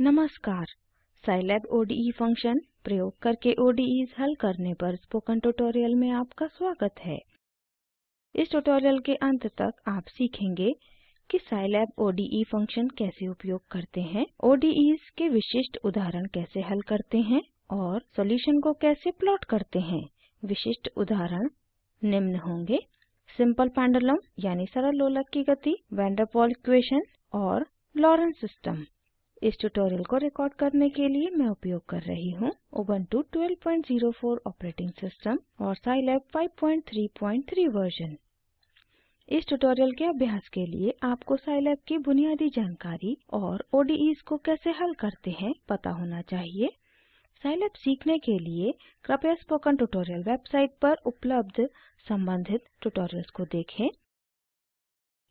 नमस्कार। Scilab ODE function प्रयोग करके ओडीईज हल करने पर स्पोकन ट्यूटोरियल में आपका स्वागत है। इस ट्यूटोरियल के अंत तक आप सीखेंगे कि साइलैब ओडीई फंक्शन कैसे उपयोग करते हैं, ओडीईज के विशिष्ट उदाहरण कैसे हल करते हैं और सॉल्यूशन को कैसे प्लॉट करते हैं। विशिष्ट उदाहरण निम्न होंगे: सिंपल पेंडुलम यानी सरल लोलक की गति, वैन डेर पॉल इक्वेशन और लॉरेंस सिस्टम। इस ट्यूटोरियल को रिकॉर्ड करने के लिए मैं उपयोग कर रही हूँ उबुंटू 1204 ऑपरेटिंग सिस्टम और साइलैब 533 वर्जन। इस ट्यूटोरियल के अभ्यास के लिए आपको साइलैब की बुनियादी जानकारी और ओडीईज को कैसे हल करते हैं पता होना चाहिए। साइलैब सीखने के लिए कृपया स्पोकन ट्यूटोरियल वेबसाइट पर उपलब्ध संबंधित ट्यूटोरियल्स को देखें।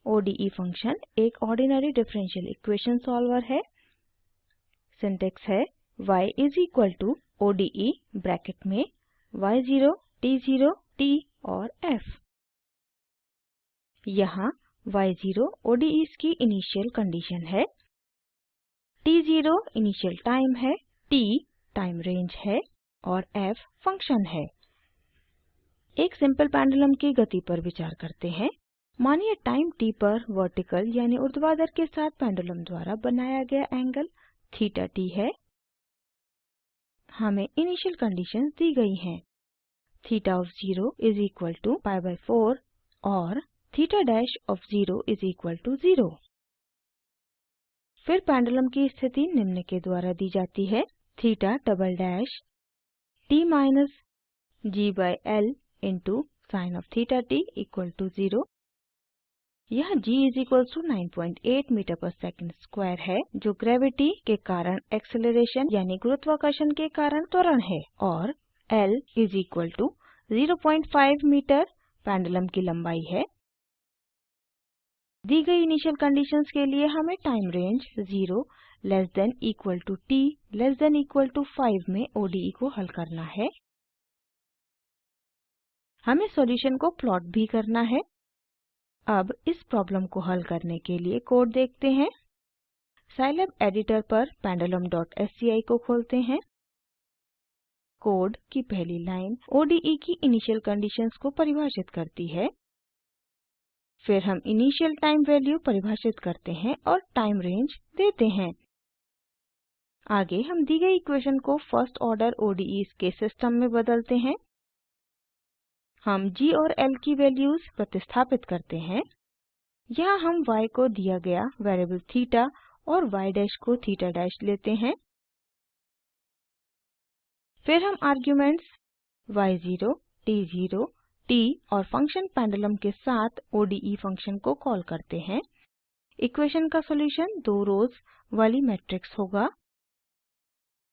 ओडीई फंक्शन एक ऑर्डिनरी डिफरेंशियल इक्वेशन सॉल्वर है। सिंटैक्स है y is equal to ODE bracket में y0 t0 t और f। यहाँ y0 ODEs की इनिशियल कंडीशन है, t0 इनिशियल टाइम है, t टाइम रेंज है और f फंक्शन है। एक सिंपल पेंडुलम की गति पर विचार करते हैं। मानिए टाइम t पर वर्टिकल यानी ऊर्ध्वाधर के साथ पेंडुलम द्वारा बनाया गया एंगल थीटा t है। हमें इनिशियल कंडीशंस दी गई हैं। Theta of 0 is equal to π/4 और theta dash of 0 is equal to 0। फिर पेंडुलम की स्थिति निम्न के द्वारा दी जाती है: theta double dash t minus g/l into sine of theta t equal to 0। यहाँ g is equal to 9.8 metre पर सेकंड स्क्वायर है, जो ग्रेविटी के कारण एक्सेलरेशन यानी गुरुत्वाकर्षण के कारण त्वरण है, और l is equal to 0.5 metre pendulum की लंबाई है। दी गई इनिशियल कंडीशंस के लिए हमें time range 0 less than equal to t less than equal to 5 में ओडीई को हल करना है। हमें सॉल्यूशन को प्लॉट भी करना है। अब इस प्रॉब्लम को हल करने के लिए कोड देखते हैं। साइलैब एडिटर पर pendulum.sci को खोलते हैं। कोड की पहली लाइन ओडीई की इनिशियल कंडीशंस को परिभाषित करती है। फिर हम इनिशियल टाइम वैल्यू परिभाषित करते हैं और टाइम रेंज देते हैं। आगे हम दी गई इक्वेशन को फर्स्ट ऑर्डर ओडीईज के सिस्टम में बदलते हैं। हम g और l की वैल्यूज़ प्रतिस्थापित करते हैं। यहाँ हम y को दिया गया वेरिएबल थीटा और y डैश को थीटा डैश लेते हैं। फिर हम आर्ग्युमेंट्स y0 t0 t और फंक्शन पेंडुलम के साथ ओडीई फंक्शन को कॉल करते हैं। इक्वेशन का सॉल्यूशन दो रोज़ वाली मैट्रिक्स होगा।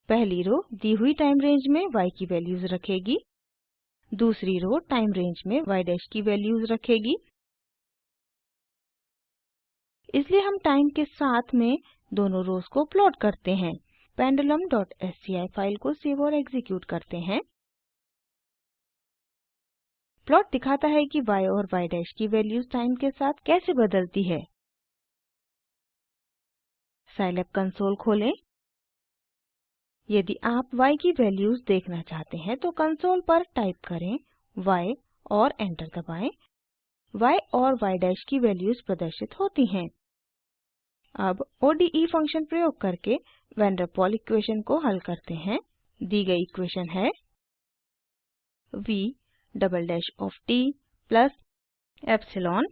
पहली रो दी हुई टाइम रेंज में y की वैल्यूज़ रखेगी, दूसरी रो टाइम रेंज में y डैश की वैल्यूज़ रखेगी। इसलिए हम टाइम के साथ में दोनों रोज़ को प्लॉट करते हैं। pendulum.sci फाइल को सेव और एग्ज़ीक्यूट करते हैं। प्लॉट दिखाता है कि y और y डैश की वैल्यूज़ टाइम के साथ कैसे बदलती है। साइलैब कंसोल खोलें। यदि आप y की वैल्यूज़ देखना चाहते हैं तो कंसोल पर टाइप करें y और एंटर दबाएं। y और y डैश की वैल्यूज़ प्रदर्शित होती हैं। अब ODE फंक्शन प्रयोग करके वैन डेर पॉल इक्वेशन को हल करते हैं। दी गई इक्वेशन है v double dash of t plus epsilon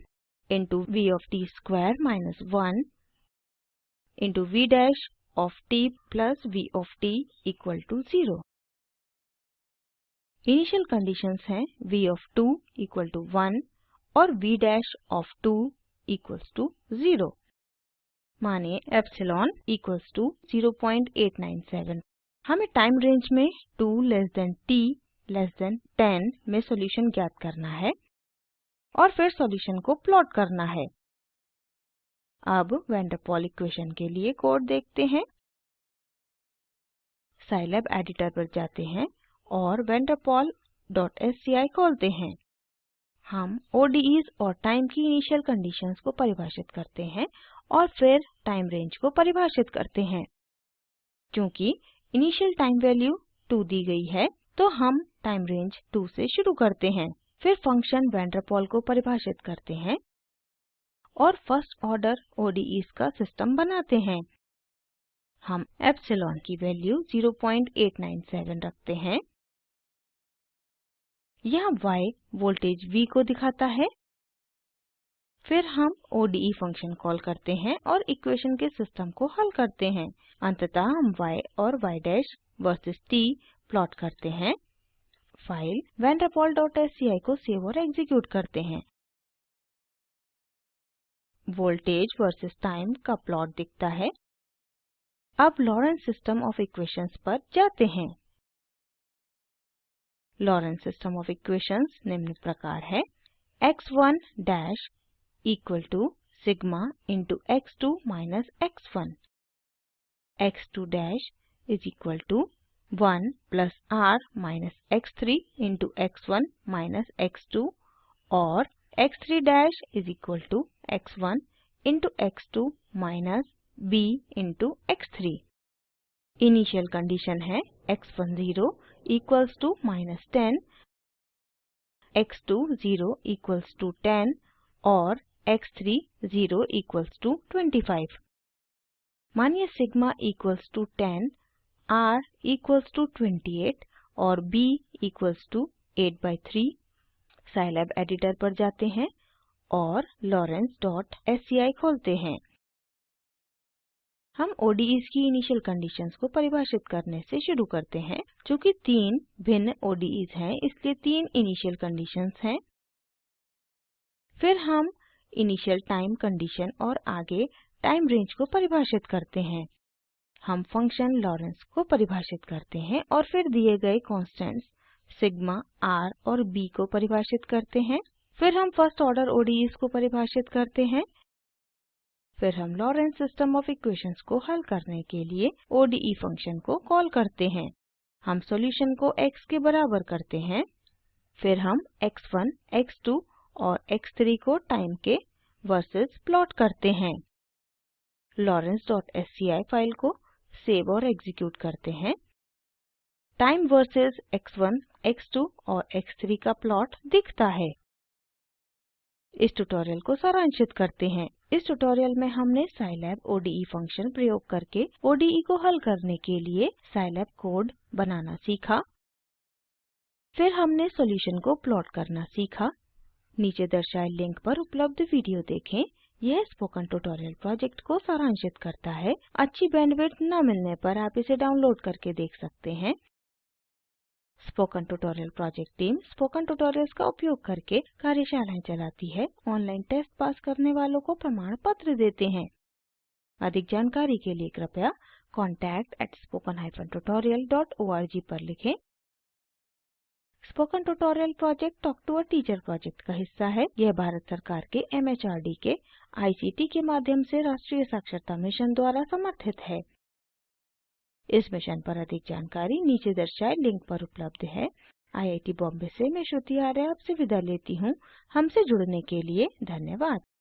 into v of t square minus 1 into v dash of t plus v of t equal to 0। Initial conditions हैं v of 2 equal to 1 और v dash of 2 equals to 0। मानिए epsilon equals to 0.897। हमें time range में 2 less than t less then 10 में solution ज्ञात करना है और फिर सॉल्यूशन को प्लॉट करना है। अब वैन डेर पॉल इक्वेशन के लिए कोड देखते हैं। साइलैब एडिटर पर जाते हैं और वैन डेर pol.sci खोलते हैं। हम ओडीईज और टाइम की इनिशियल कंडीशंस को परिभाषित करते हैं और फिर टाइम रेंज को परिभाषित करते हैं। क्योंकि इनिशियल टाइम वैल्यू 2 दी गई है तो हम टाइम रेंज 2 से शुरू करते हैं। फिर फंक्शन वैन डेर पॉल को परिभाषित करते हैं और फर्स्ट ऑर्डर ODEs का सिस्टम बनाते हैं। हम एप्सिलॉन की वैल्यू 0897 रखते हैं। यहाँ y वोल्टेज V को दिखाता है। फिर हम ODE फंक्शन कॉल करते हैं और इक्वेशन के सिस्टम को हल करते हैं। अंततः हम y और y dash versus t plot करते हैं। फाइल vanderpol.sci को सेव और एग्ज़ीक्यूट करते हैं। वोल्टेज वर्सेस टाइम का प्लॉट दिखता है। अब लॉरेंस सिस्टम ऑफ इक्वेशंस पर जाते हैं। लॉरेंस सिस्टम ऑफ इक्वेशंस निम्न प्रकार है। x1 dash equal to sigma into x2 minus x1, x2 dash is equal to 1 plus r minus x3 into x1 minus x2 और x3 dash is equal to x1 into x2 minus b into x3। Initial condition है x1 0 equals to minus 10, x2 0 equals to 10 और x3 0 equals to 25। मानिए sigma equals to 10, r equals to 28 और b equals to 8/3। Scilab editor पर जाते हैं और lorentz.sci खोलते हैं। हम ODEs की इनिशियल कंडीशंस को परिभाषित करने से शुरू करते हैं। चूँकि 3 भिन्न ODEs हैं इसलिए 3 इनिशियल कंडीशंस हैं। फिर हम इनिशियल टाइम कंडीशन और आगे टाइम रेंज को परिभाषित करते हैं। हम फंक्शन लॉरेंस को परिभाषित करते हैं और फिर दिए गए कांस्टेंट्स सिग्मा r और b को परिभाषित करते हैं। फिर हम फर्स्ट ऑर्डर ODEs को परिभाषित करते हैं। फिर हम लॉरेंस सिस्टम ऑफ इक्वेशंस को हल करने के लिए ODE फंक्शन को कॉल करते हैं। हम सॉल्यूशन को x के बराबर करते हैं। फिर हम x1, x2 और x3 को टाइम के वर्सेस प्लॉट करते हैं। lorentz.sci फाइल को सेव और एग्ज़ीक्यूट करते हैं। टाइम वर्सेस x1, x2 और x3 का प्लॉट दिखता है। इस ट्यूटोरियल को सारांशित करते हैं। इस ट्यूटोरियल में हमने साइलैब ODE फंक्शन प्रयोग करके ODE को हल करने के लिए साइलैब कोड बनाना सीखा। फिर हमने सॉल्यूशन को प्लॉट करना सीखा। नीचे दर्शाए लिंक पर उपलब्ध वीडियो देखें। यह स्पोकन ट्यूटोरियल प्रोजेक्ट को सारांशित करता है। अच्छी बैंडविड्थ न मिलने पर आप इसे डाउनलोड करके देख सकते हैं। Spoken tutorial project team spoken tutorials का उपयोग करके कार्यशालाएं चलाती है। ऑनलाइन टेस्ट पास करने वालों को प्रमाण पत्र देते हैं। अधिक जानकारी के लिए कृपया contact@spoken-tutorial.org पर लिखें। Spoken tutorial project talk to a teacher project का हिस्सा है। यह भारत सरकार के MHRD के ICT के माध्यम से राष्ट्रीय साक्षरता मिशन द्वारा समर्थित है। इस मिशन पर अधिक जानकारी नीचे दर्शाए लिंक पर उपलब्ध है। IIT बॉम्बे से मैं श्रुति आर्य आपसे विदा लेती हूँ। हमसे जुड़ने के लिए धन्यवाद।